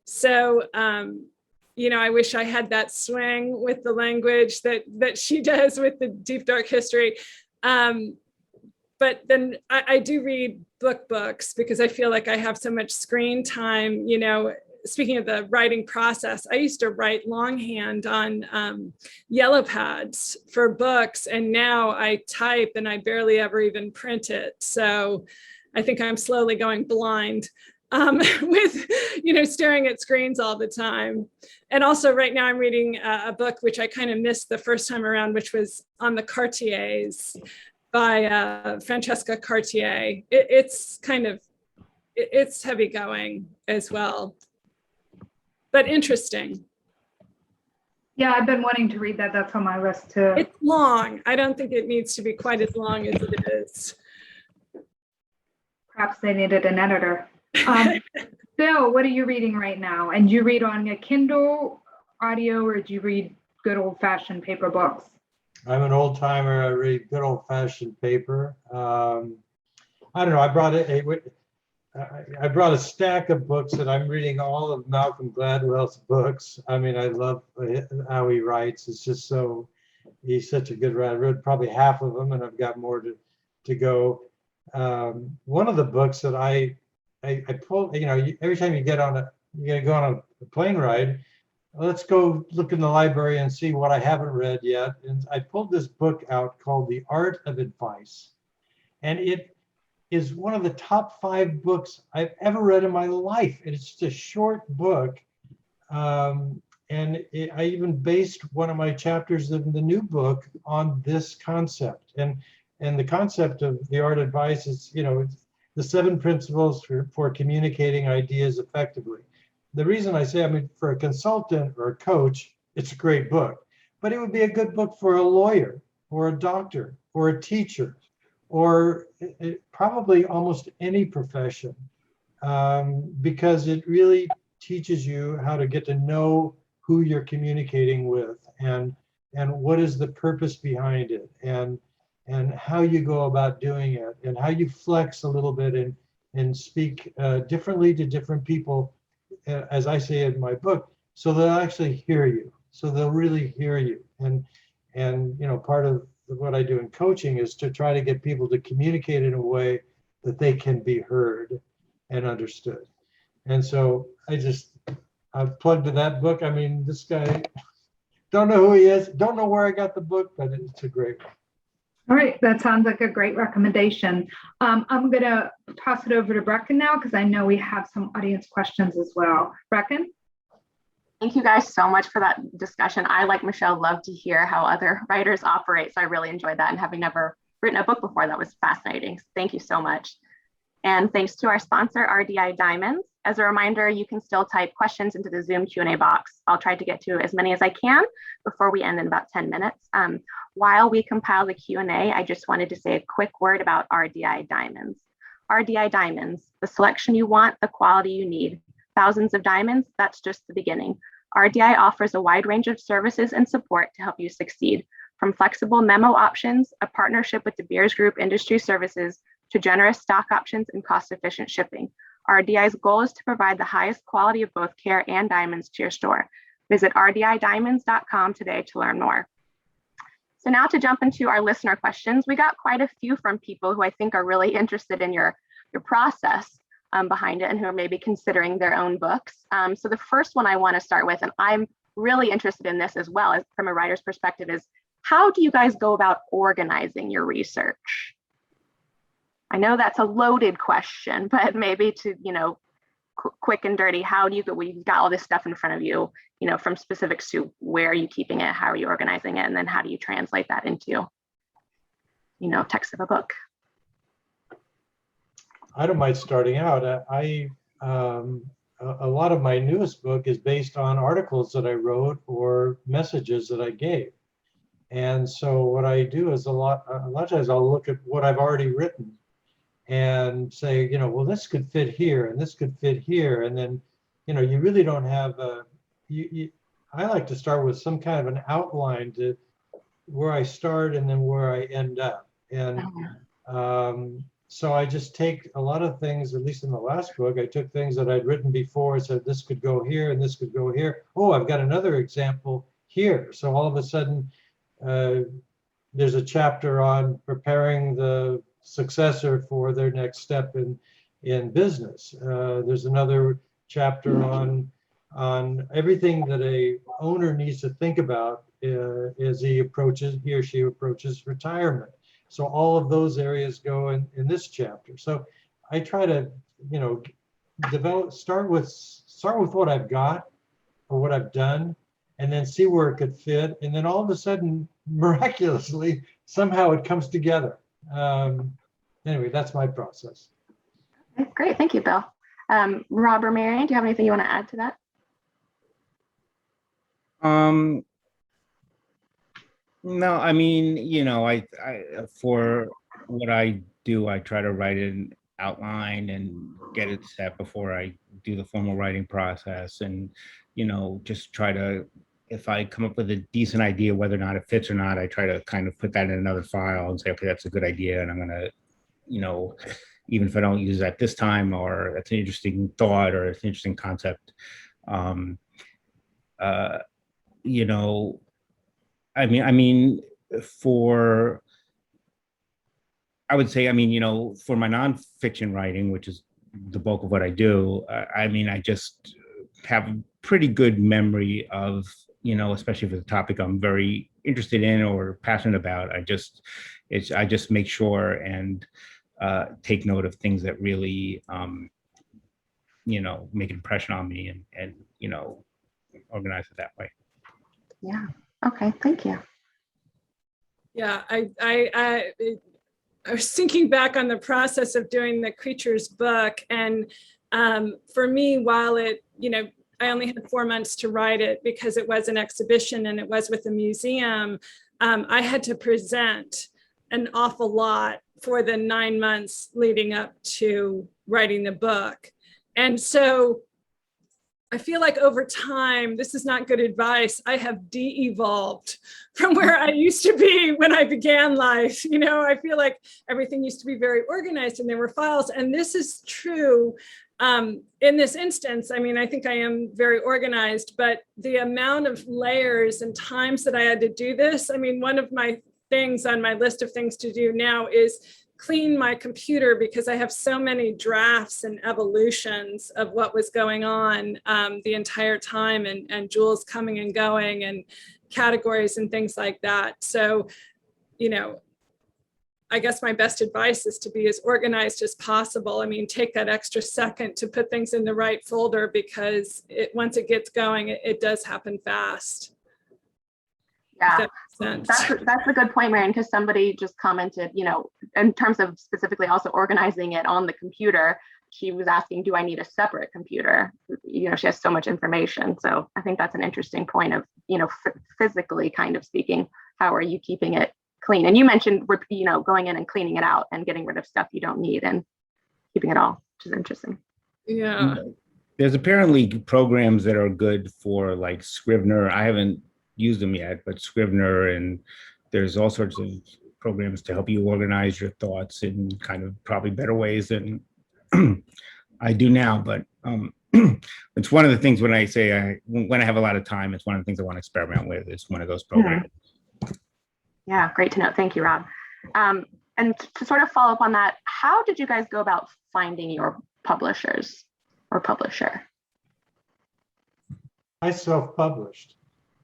So, I wish I had that swing with the language that she does with the deep, dark history. But then I do read books because I feel like I have so much screen time, Speaking of the writing process, I used to write longhand on yellow pads for books, and now I type and I barely ever even print it. So I think I'm slowly going blind with, staring at screens all the time. And also right now I'm reading a book which I kind of missed the first time around, which was on the Cartiers by Francesca Cartier. It's heavy going as well, but interesting. Yeah, I've been wanting to read that. That's on my list too. It's long. I don't think it needs to be quite as long as it is. Perhaps they needed an editor. Bill, what are you reading right now? And do you read on a Kindle audio or do you read good old-fashioned paper books? I'm an old timer. I read good old-fashioned paper. I don't know. I brought a stack of books and I'm reading all of Malcolm Gladwell's books. I mean, I love how he writes. It's just he's such a good writer. I read probably half of them and I've got more to go. One of the books that I pulled, every time you go on a plane ride, let's go look in the library and see what I haven't read yet. And I pulled this book out called The Art of Advice. And it is one of the top 5 books I've ever read in my life. And it's just a short book. I even based one of my chapters of the new book on this concept. And the concept of The Art of Advice is, it's the 7 principles for communicating ideas effectively. The reason I say, for a consultant or a coach, it's a great book, but it would be a good book for a lawyer or a doctor or a teacher or probably almost any profession, because it really teaches you how to get to know who you're communicating with and what is the purpose behind it and how you go about doing it and how you flex a little bit and speak differently to different people, as I say in my book, so they'll actually hear you. So they'll really hear you. And part of what I do in coaching is to try to get people to communicate in a way that they can be heard and understood. And so I've plugged to that book. This guy, don't know who he is, don't know where I got the book, but it's a great one. All right, that sounds like a great recommendation. I'm going to toss it over to Brecken now because I know we have some audience questions as well. Brecken? Thank you guys so much for that discussion. I, like Michelle, love to hear how other writers operate. So I really enjoyed that, and having never written a book before, that was fascinating. Thank you so much. And thanks to our sponsor, RDI Diamonds. As a reminder, you can still type questions into the Zoom Q&A box. I'll try to get to as many as I can before we end in about 10 minutes. While we compile the Q&A, I just wanted to say a quick word about RDI Diamonds. RDI Diamonds, the selection you want, the quality you need. Thousands of diamonds, that's just the beginning. RDI offers a wide range of services and support to help you succeed, from flexible memo options, a partnership with De Beers Group Industry Services, to generous stock options and cost-efficient shipping. RDI's goal is to provide the highest quality of both carat and diamonds to your store. Visit rdidiamonds.com today to learn more. So now to jump into our listener questions, we got quite a few from people who I think are really interested in your process behind it and who are maybe considering their own books. So the first one I want to start with, and I'm really interested in this as well as from a writer's perspective, is how do you guys go about organizing your research? I know that's a loaded question, but maybe to, quick and dirty, how do you go, well, you've got all this stuff in front of you, from specifics to where are you keeping it, how are you organizing it, and then how do you translate that into, text of a book? I don't mind starting out. A lot of my newest book is based on articles that I wrote or messages that I gave. And so what I do is a lot of times I'll look at what I've already written and say, well, this could fit here and this could fit here. And then, you really don't have I like to start with some kind of an outline to where I start and then where I end up. And so I just take a lot of things, at least in the last book, I took things that I'd written before and said, this could go here and this could go here. Oh, I've got another example here. So all of a sudden, there's a chapter on preparing the successor for their next step in business. There's another chapter on everything that a owner needs to think about as he or she approaches retirement. So all of those areas go in this chapter. So I try to, start with what I've got or what I've done, and then see where it could fit. And then all of a sudden, miraculously, somehow it comes together. Anyway, that's my process. Okay, great, thank you, Bill. Rob or Marion, do you have anything you want to add to that? No, I mean, I for what I do, I try to write an outline and get it set before I do the formal writing process, and just try to, if I come up with a decent idea, whether or not it fits or not, I try to kind of put that in another file and say, okay, that's a good idea, and I'm gonna, even if I don't use it at this time, or that's an interesting thought or it's an interesting concept, I would say, for my nonfiction writing, which is the bulk of what I do, I just have a pretty good memory of, especially for the topic I'm very interested in or passionate about. I just make sure and take note of things that really, make an impression on me and organize it that way. Yeah. Okay. Thank you. Yeah, I was thinking back on the process of doing the Creatures book, and for me, while it, I only had 4 months to write it because it was an exhibition and it was with a museum, I had to present an awful lot for the 9 months leading up to writing the book. And so I feel like over time, this is not good advice, I have de-evolved from where I used to be when I began life. I feel like everything used to be very organized and there were files. And this is true in this instance. I think I am very organized, but the amount of layers and times that I had to do this, one of my things on my list of things to do now is clean my computer, because I have so many drafts and evolutions of what was going on the entire time, and jewels coming and going and categories and things like that. So, I guess my best advice is to be as organized as possible. Take that extra second to put things in the right folder, because once it gets going, it does happen fast. Yeah, that's a good point, Marion, because somebody just commented, in terms of specifically also organizing it on the computer, he was asking, do I need a separate computer? You know, she has so much information. So I think that's an interesting point of, you know, physically kind of speaking, how are you keeping it clean? And you mentioned, you know, going in and cleaning it out and getting rid of stuff you don't need and keeping it all, which is interesting. Yeah. There's apparently programs that are good for like Scrivener. I haven't used them yet, but Scrivener, and there's all sorts of programs to help you organize your thoughts in kind of probably better ways than I do now. But it's one of the things when I say when I have a lot of time, it's one of the things I want to experiment with. It's one of those programs. Yeah, great to know. Thank you, Rob. And to sort of follow up on that, how did you guys go about finding your publishers or publisher? I self-published.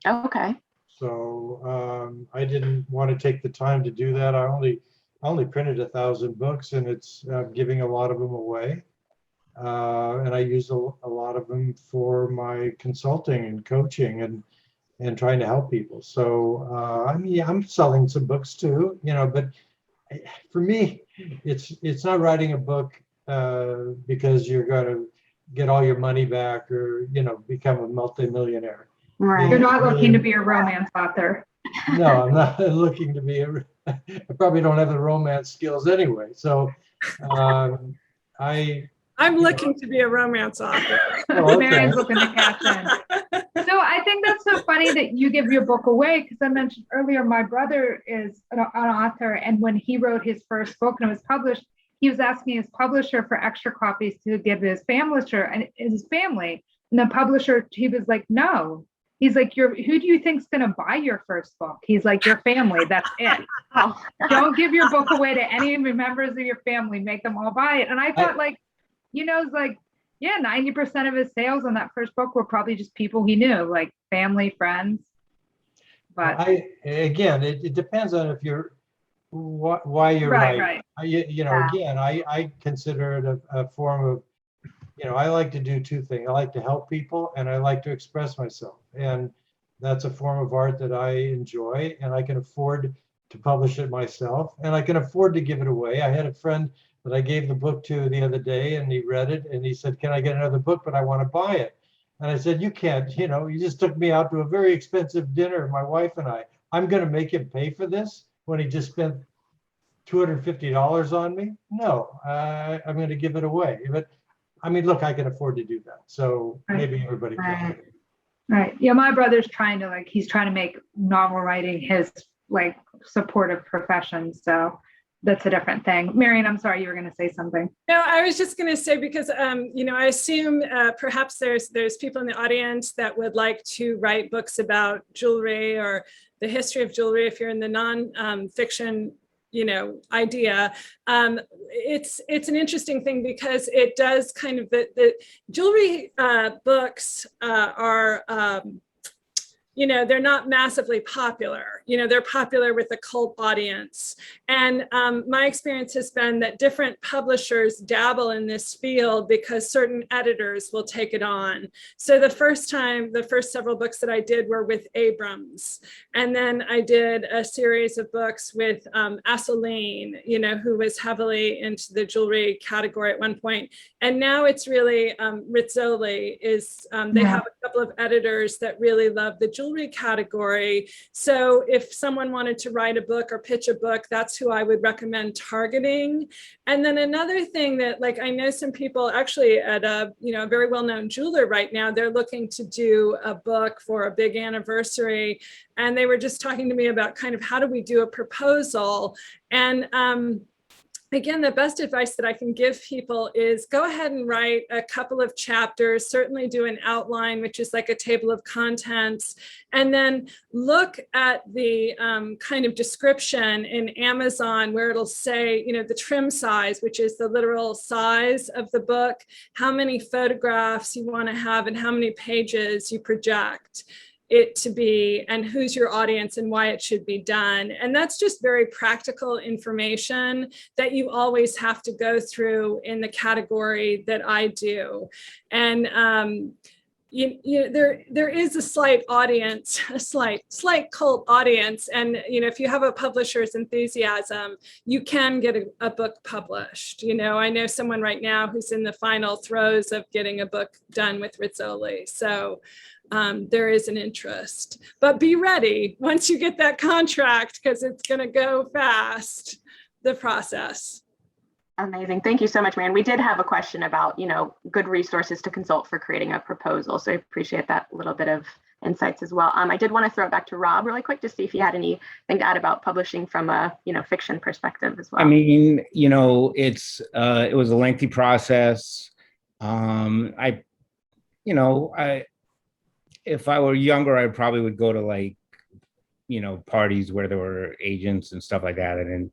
Okay. So I didn't want to take the time to do that. I only printed 1,000 books, and it's giving a lot of them away. And I use a lot of them for my consulting and coaching and trying to help people. So I mean, I'm selling some books too, you know, but for me, it's not writing a book because you're going to get all your money back or, you know, become a multimillionaire. Right. You're not looking to be a romance author. No, I'm not looking to be I probably don't have the romance skills anyway. So I'm looking to be a romance author. Oh, okay. Marion's looking to cash in. So I think that's so funny that you give your book away, because I mentioned earlier, my brother is an author, and when he wrote his first book and it was published, he was asking his publisher for extra copies to give his family. And the publisher, he was like, no. He's like, who do you think's going to buy your first book? He's like, your family, that's it. Don't give your book away to any members of your family. Make them all buy it. And I thought, like, you know, it's like, yeah, 90% of his sales on that first book were probably just people he knew, like family, friends. But again, it depends on if you're why you're right. You know, again, I consider it a form of, you know, I like to do two things. I like to help people, and I like to express myself. And that's a form of art that I enjoy, and I can afford to publish it myself, and I can afford to give it away. I had a friend that I gave the book to the other day, and he read it, and he said, can I get another book, but I want to buy it. And I said, you can't, you know, you just took me out to a very expensive dinner, my wife and I'm going to make him pay for this when he just spent $250 on me? No, I'm going to give it away. But I mean, look, I can afford to do that. So maybe everybody can. Right. Yeah, my brother's trying to make novel writing his like supportive profession. So that's a different thing. Marion, I'm sorry, you were going to say something. No, I was just going to say, because, you know, I assume perhaps there's people in the audience that would like to write books about jewelry or the history of jewelry. If you're in the non-fiction, you know, idea, it's an interesting thing, because it does kind of, the jewelry books are, you know, they're not massively popular. You know, they're popular with a cult audience. And my experience has been that different publishers dabble in this field because certain editors will take it on. So the first several books that I did were with Abrams. And then I did a series of books with Asseline, you know, who was heavily into the jewelry category at one point. And now it's really Rizzoli is, they have a couple of editors that really love the jewelry category. So if someone wanted to write a book or pitch a book, that's who I would recommend targeting. And then another thing that, like, I know some people actually at a, you know, a very well-known jeweler right now, they're looking to do a book for a big anniversary. And they were just talking to me about kind of how do we do a proposal. And again, the best advice that I can give people is go ahead and write a couple of chapters, certainly do an outline, which is like a table of contents, and then look at the kind of description in Amazon where it'll say, you know, the trim size, which is the literal size of the book, how many photographs you want to have, and how many pages you project it to be, and who's your audience and why it should be done. And that's just very practical information that you always have to go through in the category that I do. And there is a slight audience, a slight cult audience, and if you have a publisher's enthusiasm, you can get a book published. I know someone right now who's in the final throes of getting a book done with Rizzoli, so there is an interest. But be ready once you get that contract, because it's going to go fast, the process. Amazing. Thank you so much, Marion. We did have a question about, good resources to consult for creating a proposal. So I appreciate that little bit of insights as well. I did want to throw it back to Rob really quick to see if he had anything to add about publishing from a, fiction perspective as well. I mean, it was a lengthy process. If I were younger, I probably would go to parties where there were agents and stuff like that. I didn't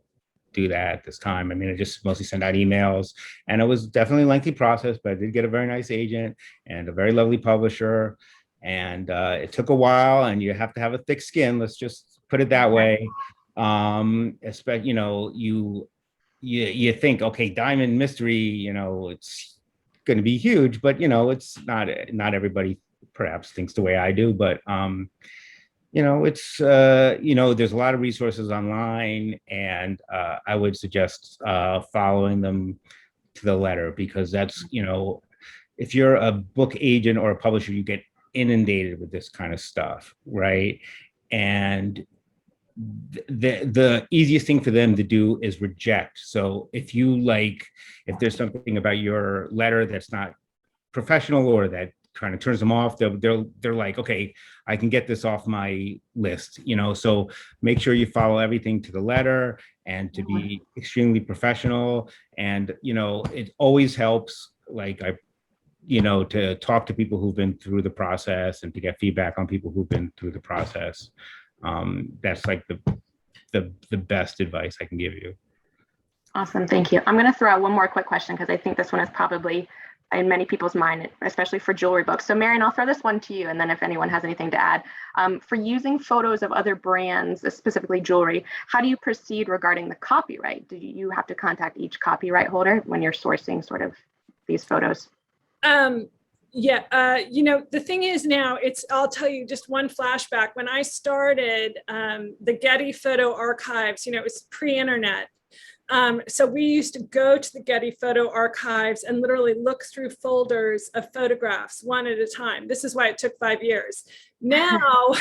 do that at this time. I mean, I just mostly sent out emails, and it was definitely a lengthy process, but I did get a very nice agent and a very lovely publisher. And it took a while, and you have to have a thick skin. Let's just put it that way. Especially, you think, okay, Diamond Mystery, it's going to be huge, but it's not everybody perhaps thinks the way I do, but it's there's a lot of resources online, and I would suggest following them to the letter, because that's if you're a book agent or a publisher, you get inundated with this kind of stuff, right? And the easiest thing for them to do is reject. So if there's something about your letter that's not professional or that kind of turns them off, they're like, okay, I can get this off my list, so make sure you follow everything to the letter and to be extremely professional. And it always helps, to talk to people who've been through the process and to get feedback on people who've been through the process. That's the best advice I can give you. Awesome, thank you. I'm going to throw out one more quick question, because I think this one is probably in many people's mind, especially for jewelry books. So Marion, I'll throw this one to you, and then if anyone has anything to add. For using photos of other brands, specifically jewelry, how do you proceed regarding the copyright? Do you have to contact each copyright holder when you're sourcing sort of these photos? The thing is now, I'll tell you just one flashback. When I started the Getty Photo Archives, it was pre-internet. So we used to go to the Getty Photo Archives and literally look through folders of photographs one at a time. This is why it took 5 years. Now,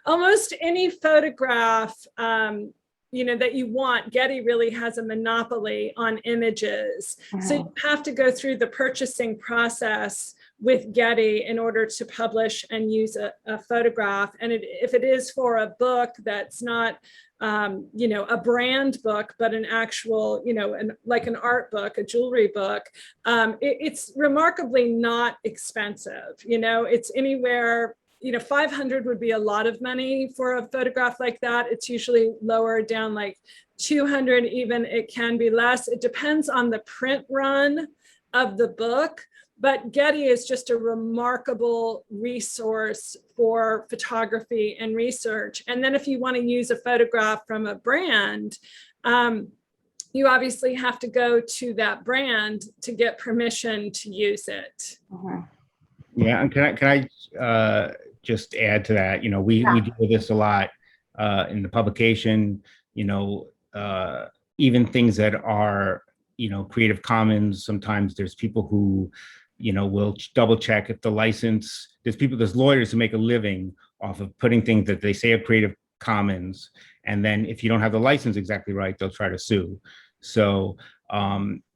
almost any photograph, that you want, Getty really has a monopoly on images. So you have to go through the purchasing process with Getty in order to publish and use a photograph. And if it is for a book that's not a brand book, but an actual, like an art book, a jewelry book, it's remarkably not expensive. It's anywhere, $500 would be a lot of money for a photograph like that. It's usually lower down, like $200 even. It can be less. It depends on the print run of the book. But Getty is just a remarkable resource for photography and research. And then if you want to use a photograph from a brand, you obviously have to go to that brand to get permission to use it. Yeah, and can I just add to that? We do this a lot in the publication. Even things that are Creative Commons. Sometimes there's people who will double check if the license. There's lawyers who make a living off of putting things that they say are Creative Commons, and then if you don't have the license exactly right, they'll try to sue. So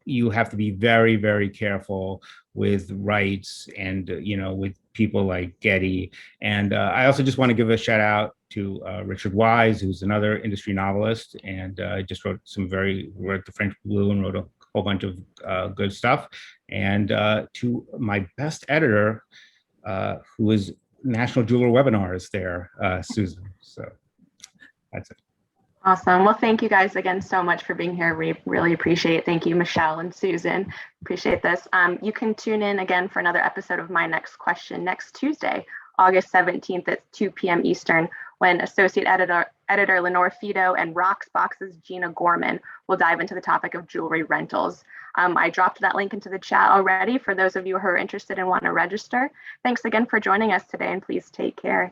you have to be very, very careful with rights and with people like Getty. And I also just want to give a shout out to Richard Wise, who's another industry novelist, and just wrote The French Blue and wrote a whole bunch of good stuff. And to my best editor, who is National Jeweler Webinars there, Susan. So that's it. Awesome. Well, thank you guys again so much for being here. We really appreciate it. Thank you, Michelle and Susan. Appreciate this. You can tune in again for another episode of My Next Question next Tuesday, August 17th at 2 p.m. Eastern, when Associate Editor Lenore Fido and Roxbox's Gina Gorman will dive into the topic of jewelry rentals. I dropped that link into the chat already for those of you who are interested and want to register. Thanks again for joining us today, and please take care.